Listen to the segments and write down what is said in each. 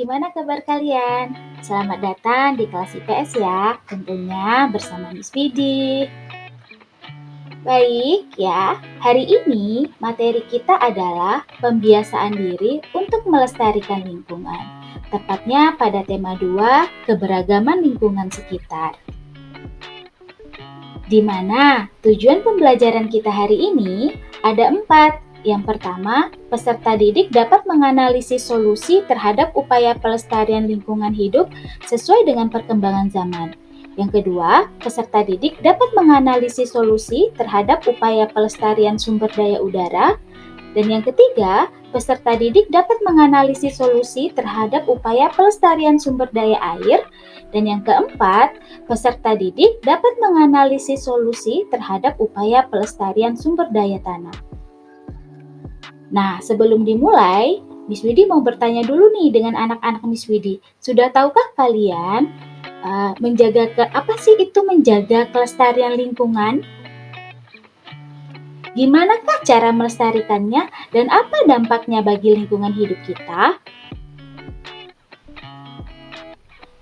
gimana kabar kalian? Selamat datang di kelas IPS ya, tentunya bersama Miss Vidi. Baik ya, hari ini materi kita adalah pembiasaan diri untuk melestarikan lingkungan. Tepatnya pada tema 2, keberagaman lingkungan sekitar. Di mana tujuan pembelajaran kita hari ini ada 4. Yang pertama, peserta didik dapat menganalisis solusi terhadap upaya pelestarian lingkungan hidup sesuai dengan perkembangan zaman. Yang kedua, peserta didik dapat menganalisis solusi terhadap upaya pelestarian sumber daya udara. Dan yang ketiga, peserta didik dapat menganalisis solusi terhadap upaya pelestarian sumber daya air. Dan yang keempat, peserta didik dapat menganalisis solusi terhadap upaya pelestarian sumber daya tanah. Nah, sebelum dimulai, Miss Widi mau bertanya dulu nih dengan anak-anak Miss Widi. Sudah tahukah kalian apa sih itu menjaga kelestarian lingkungan? Gimanakah cara melestarikannya dan apa dampaknya bagi lingkungan hidup kita?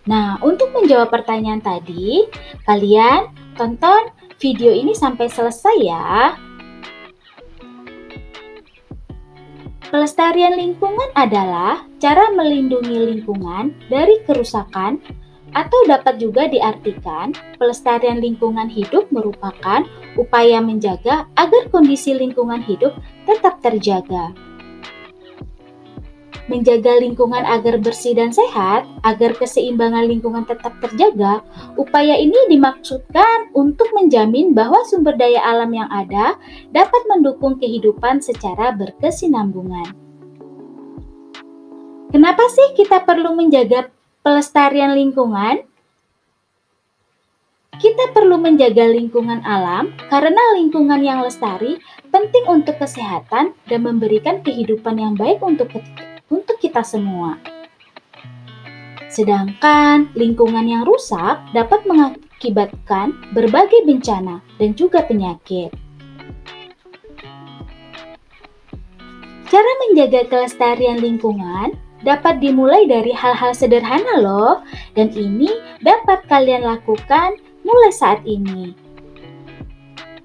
Nah, untuk menjawab pertanyaan tadi, kalian tonton video ini sampai selesai ya. Pelestarian lingkungan adalah cara melindungi lingkungan dari kerusakan, atau dapat juga diartikan pelestarian lingkungan hidup merupakan upaya menjaga agar kondisi lingkungan hidup tetap terjaga. Menjaga lingkungan agar bersih dan sehat, agar keseimbangan lingkungan tetap terjaga, upaya ini dimaksudkan untuk menjamin bahwa sumber daya alam yang ada dapat mendukung kehidupan secara berkesinambungan. Kenapa sih kita perlu menjaga pelestarian lingkungan? Kita perlu menjaga lingkungan alam karena lingkungan yang lestari penting untuk kesehatan dan memberikan kehidupan yang baik untuk kita semua. Sedangkan lingkungan yang rusak dapat mengakibatkan berbagai bencana dan juga penyakit. Cara menjaga kelestarian lingkungan dapat dimulai dari hal-hal sederhana loh, dan ini dapat kalian lakukan mulai saat ini.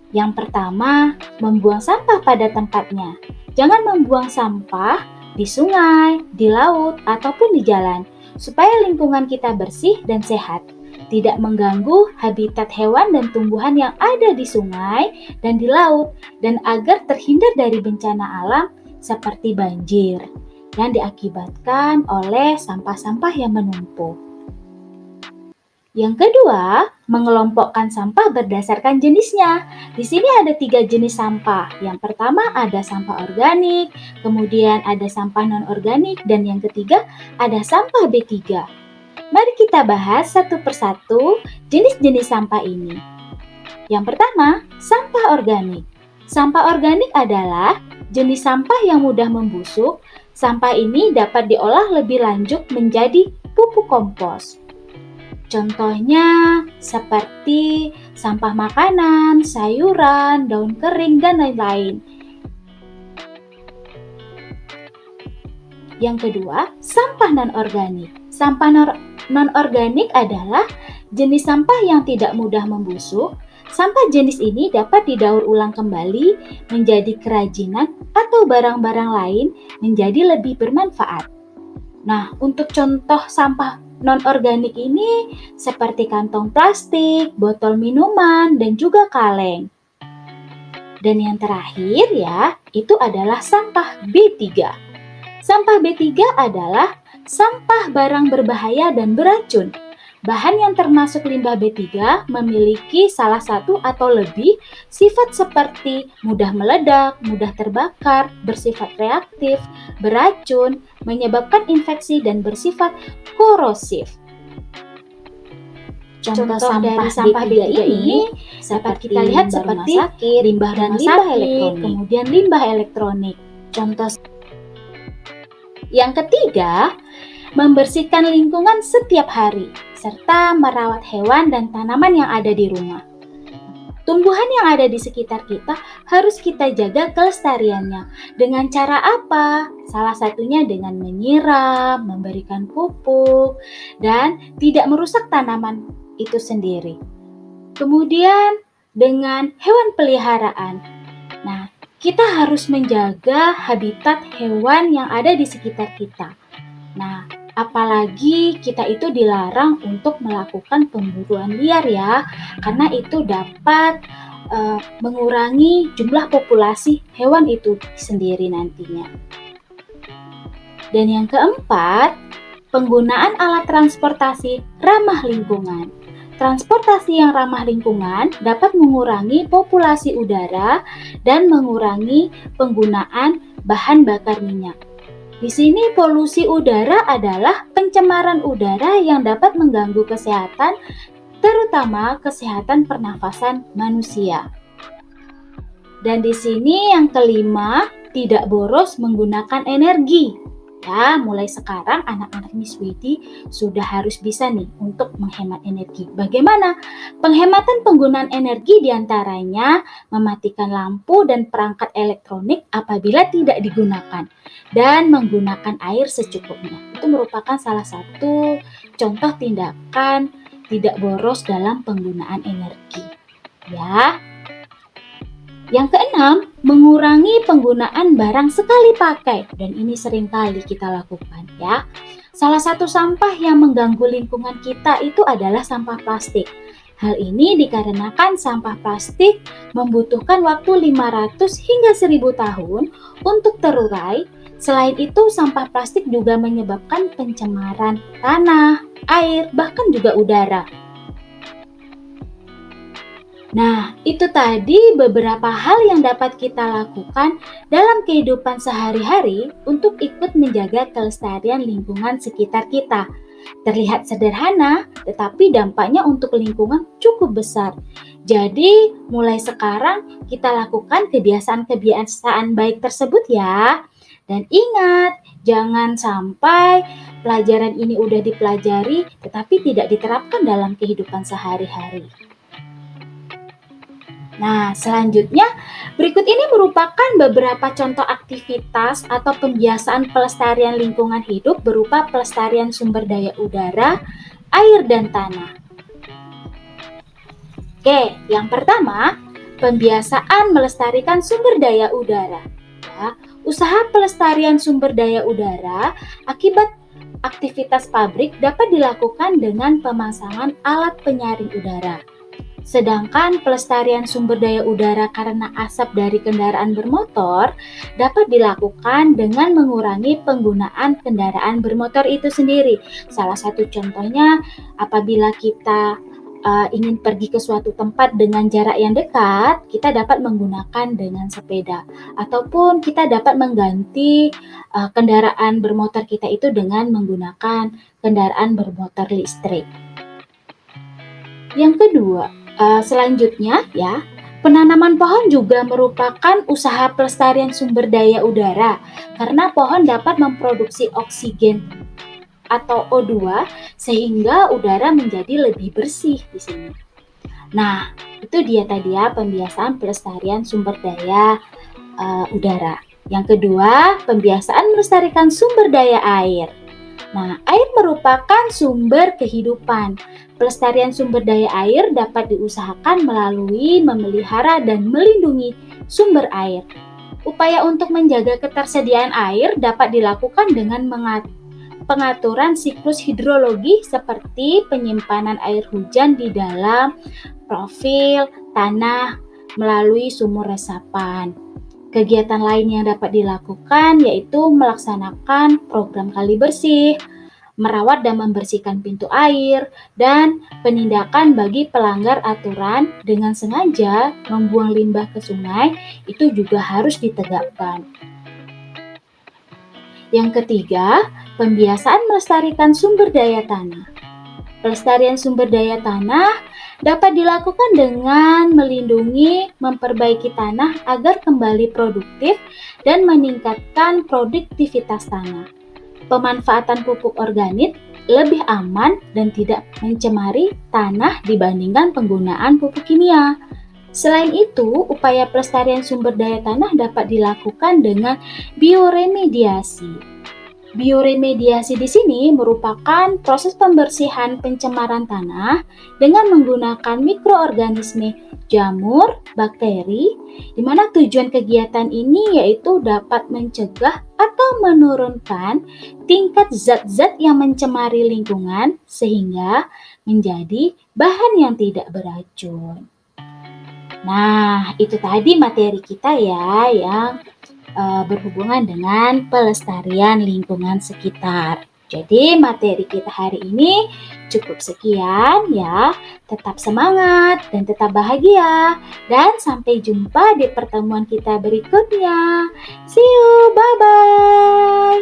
Yang pertama, membuang sampah pada tempatnya. Jangan membuang sampah di sungai, di laut, ataupun di jalan, supaya lingkungan kita bersih dan sehat, tidak mengganggu habitat hewan dan tumbuhan yang ada di sungai dan di laut, dan agar terhindar dari bencana alam seperti banjir yang diakibatkan oleh sampah-sampah yang menumpuk. Yang kedua, mengelompokkan sampah berdasarkan jenisnya. Di sini ada 3 jenis sampah. Yang pertama ada sampah organik, kemudian ada sampah non-organik, dan yang ketiga ada sampah B3. Mari kita bahas satu persatu jenis-jenis sampah ini. Yang pertama, sampah organik. Sampah organik adalah jenis sampah yang mudah membusuk. Sampah ini dapat diolah lebih lanjut menjadi pupuk kompos. Contohnya seperti sampah makanan, sayuran, daun kering, dan lain-lain. Yang kedua, sampah non-organik. Sampah non-organik adalah jenis sampah yang tidak mudah membusuk. Sampah jenis ini dapat didaur ulang kembali menjadi kerajinan atau barang-barang lain menjadi lebih bermanfaat. Nah, untuk contoh sampah non-organik ini seperti kantong plastik, botol minuman, dan juga kaleng. Dan yang terakhir ya, itu adalah sampah B3. Sampah B3 adalah sampah barang berbahaya dan beracun. Bahan yang termasuk limbah B3 memiliki salah satu atau lebih sifat seperti mudah meledak, mudah terbakar, bersifat reaktif, beracun, menyebabkan infeksi, dan bersifat korosif. Contoh dari sampah B3 ini dapat kita lihat seperti limbah rumah sakit, kemudian limbah elektronik. Contoh yang ketiga, membersihkan lingkungan setiap hari, serta merawat hewan dan tanaman yang ada di rumah. tumbuhan yang ada di sekitar kita harus kita jaga kelestariannya. Dengan cara apa? Salah satunya dengan menyiram, memberikan pupuk, dan tidak merusak tanaman itu sendiri. Kemudian dengan hewan peliharaan. Nah, kita harus menjaga habitat hewan yang ada di sekitar kita. Nah, apalagi kita itu dilarang untuk melakukan pemburuan liar ya, karena itu dapat mengurangi jumlah populasi hewan itu sendiri nantinya. Dan yang keempat, penggunaan alat transportasi ramah lingkungan. Transportasi yang ramah lingkungan dapat mengurangi populasi udara dan mengurangi penggunaan bahan bakar minyak. Di sini polusi udara adalah pencemaran udara yang dapat mengganggu kesehatan, terutama kesehatan pernafasan manusia. Dan di sini yang kelima, tidak boros menggunakan energi. Ya, mulai sekarang anak-anak Miss Widi sudah harus bisa nih untuk menghemat energi. Bagaimana? Penghematan penggunaan energi diantaranya mematikan lampu dan perangkat elektronik apabila tidak digunakan dan menggunakan air secukupnya. Itu merupakan salah satu contoh tindakan tidak boros dalam penggunaan energi. Ya. Yang keenam, mengurangi penggunaan barang sekali pakai, dan ini sering kali kita lakukan ya. Salah satu sampah yang mengganggu lingkungan kita itu adalah sampah plastik. Hal ini dikarenakan sampah plastik membutuhkan waktu 500 hingga 1000 tahun untuk terurai. Selain itu, sampah plastik juga menyebabkan pencemaran tanah, air, bahkan juga udara. Nah, itu tadi beberapa hal yang dapat kita lakukan dalam kehidupan sehari-hari untuk ikut menjaga kelestarian lingkungan sekitar kita. Terlihat sederhana, tetapi dampaknya untuk lingkungan cukup besar. Jadi, mulai sekarang kita lakukan kebiasaan-kebiasaan baik tersebut ya. Dan ingat, jangan sampai pelajaran ini udah dipelajari, tetapi tidak diterapkan dalam kehidupan sehari-hari. Nah, selanjutnya, berikut ini merupakan beberapa contoh aktivitas atau pembiasaan pelestarian lingkungan hidup berupa pelestarian sumber daya udara, air, dan tanah. Oke, yang pertama, pembiasaan melestarikan sumber daya udara. Ya, usaha pelestarian sumber daya udara akibat aktivitas pabrik dapat dilakukan dengan pemasangan alat penyaring udara. Sedangkan pelestarian sumber daya udara karena asap dari kendaraan bermotor dapat dilakukan dengan mengurangi penggunaan kendaraan bermotor itu sendiri. Salah satu contohnya apabila kita ingin pergi ke suatu tempat dengan jarak yang dekat, kita dapat menggunakan dengan sepeda. Ataupun kita dapat mengganti kendaraan bermotor kita itu dengan menggunakan kendaraan bermotor listrik. Yang kedua, selanjutnya ya, penanaman pohon juga merupakan usaha pelestarian sumber daya udara karena pohon dapat memproduksi oksigen atau O2 sehingga udara menjadi lebih bersih di sini. Nah, itu dia tadi ya pembiasaan pelestarian sumber daya udara. Yang kedua, pembiasaan melestarikan sumber daya air. Nah, air merupakan sumber kehidupan. Pelestarian sumber daya air dapat diusahakan melalui memelihara dan melindungi sumber air. Upaya untuk menjaga ketersediaan air dapat dilakukan dengan pengaturan siklus hidrologi seperti penyimpanan air hujan di dalam profil tanah melalui sumur resapan. Kegiatan lain yang dapat dilakukan yaitu melaksanakan program kali bersih, merawat dan membersihkan pintu air, dan penindakan bagi pelanggar aturan dengan sengaja membuang limbah ke sungai itu juga harus ditegakkan. Yang ketiga, pembiasaan melestarikan sumber daya tanah. Pelestarian sumber daya tanah dapat dilakukan dengan melindungi, memperbaiki tanah agar kembali produktif dan meningkatkan produktivitas tanah. Pemanfaatan pupuk organik lebih aman dan tidak mencemari tanah dibandingkan penggunaan pupuk kimia. Selain itu, upaya pelestarian sumber daya tanah dapat dilakukan dengan bioremediasi. Bioremediasi di sini merupakan proses pembersihan pencemaran tanah dengan menggunakan mikroorganisme jamur, bakteri, di mana tujuan kegiatan ini yaitu dapat mencegah atau menurunkan tingkat zat-zat yang mencemari lingkungan sehingga menjadi bahan yang tidak beracun. Nah, itu tadi materi kita ya yang berhubungan dengan pelestarian lingkungan sekitar. Jadi materi kita hari ini cukup sekian ya. Tetap semangat dan tetap bahagia. Dan sampai jumpa di pertemuan kita berikutnya. See you, bye-bye.